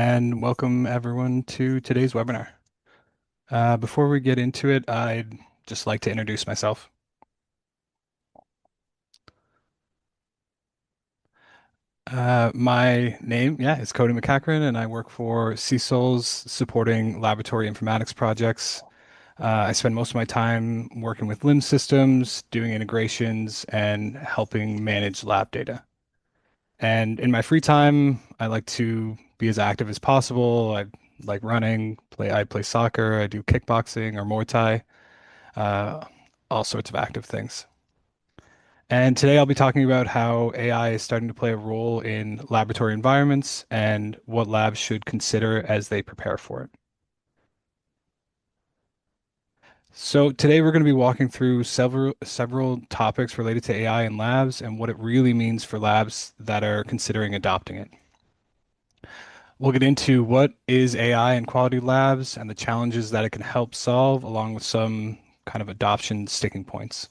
And welcome everyone to today's webinar. Before we get into it, I'd just like to introduce myself. My name, is Cody McCachran, and I work for CSols supporting laboratory informatics projects. I spend most of my time working with LIMS systems, doing integrations, and helping manage lab data. And in my free time, I like to be as active as possible. I like running, I play soccer, I do kickboxing or Muay Thai. uh, all sorts of active things. And today I'll be talking about how AI is starting to play a role in laboratory environments and what labs should consider as they prepare for it. So today we're going to be walking through several topics related to AI in labs and what it really means for labs that are considering adopting it. We'll get into what is AI in quality labs and the challenges that it can help solve, along with some kind of adoption sticking points.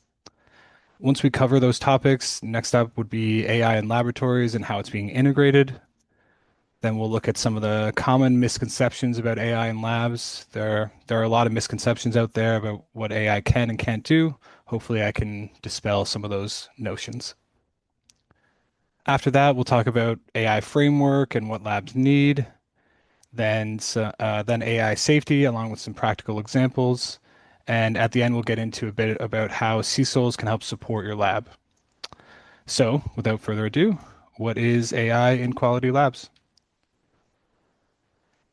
Once we cover those topics, next up would be AI in laboratories and how it's being integrated. Then we'll look at some of the common misconceptions about AI in labs. There are a lot of misconceptions out there about what AI can and can't do. Hopefully, I can dispel some of those notions. After that, we'll talk about AI framework and what labs need. Then AI safety, along with some practical examples. And at the end, we'll get into a bit about how CSols can help support your lab. So, without further ado, what is AI in quality labs?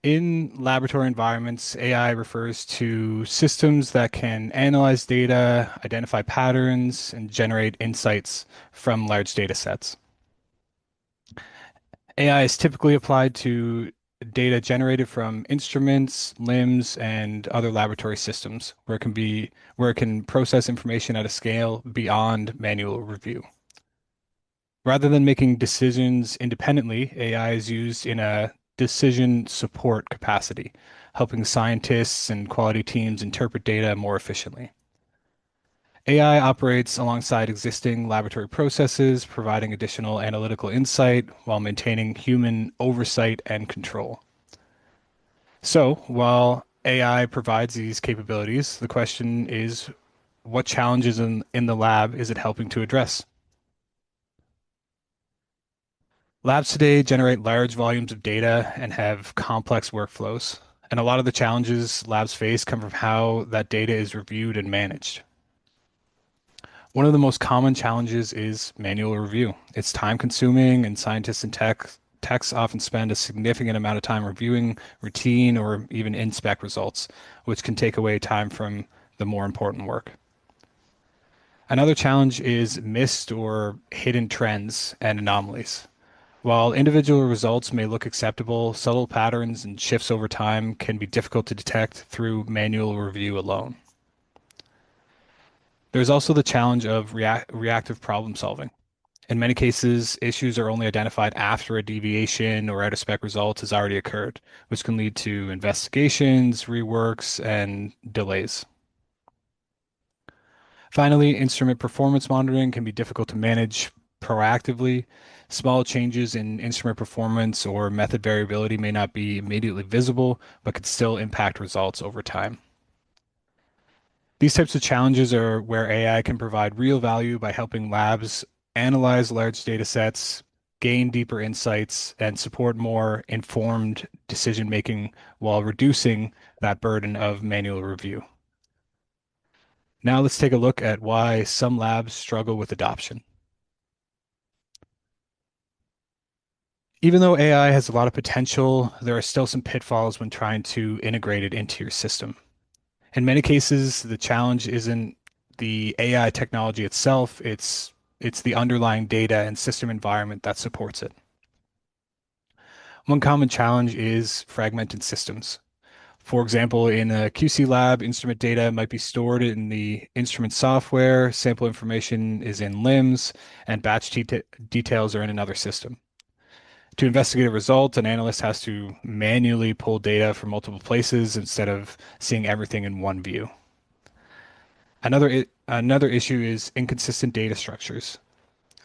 In laboratory environments, AI refers to systems that can analyze data, identify patterns, and generate insights from large data sets. AI is typically applied to data generated from instruments, limbs, and other laboratory systems where it can process information at a scale beyond manual review. Rather than making decisions independently, AI is used in a decision support capacity, helping scientists and quality teams interpret data more efficiently. AI operates alongside existing laboratory processes, providing additional analytical insight while maintaining human oversight and control. So, while AI provides these capabilities, the question is, what challenges in the lab is it helping to address? Labs today generate large volumes of data and have complex workflows. And a lot of the challenges labs face come from how that data is reviewed and managed. One of the most common challenges is manual review. It's time consuming, and scientists and techs often spend a significant amount of time reviewing routine or even inspect results, which can take away time from the more important work. Another challenge is missed or hidden trends and anomalies. While individual results may look acceptable, subtle patterns and shifts over time can be difficult to detect through manual review alone. There's also the challenge of reactive problem solving. In many cases, issues are only identified after a deviation or out of spec result has already occurred, which can lead to investigations, reworks, and delays. Finally, instrument performance monitoring can be difficult to manage proactively. Small changes in instrument performance or method variability may not be immediately visible, but could still impact results over time. These types of challenges are where AI can provide real value by helping labs analyze large data sets, gain deeper insights, and support more informed decision making while reducing that burden of manual review. Now let's take a look at why some labs struggle with adoption. Even though AI has a lot of potential, there are still some pitfalls when trying to integrate it into your system. In many cases, the challenge isn't the AI technology itself, it's the underlying data and system environment that supports it. One common challenge is fragmented systems. For example, in a QC lab, instrument data might be stored in the instrument software, sample information is in LIMS, and details are in another system. To investigate a result, an analyst has to manually pull data from multiple places instead of seeing everything in one view. Another issue is inconsistent data structures.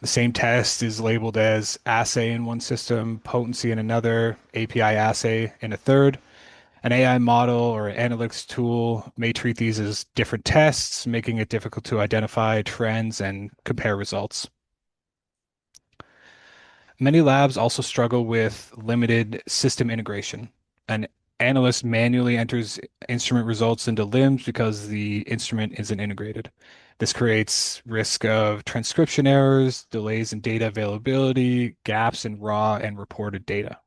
The same test is labeled as assay in one system, potency in another, API assay in a third. An AI model or analytics tool may treat these as different tests, making it difficult to identify trends and compare results. Many labs also struggle with limited system integration. An analyst manually enters instrument results into LIMS because the instrument isn't integrated. This creates risk of transcription errors, delays in data availability, gaps in raw and reported data.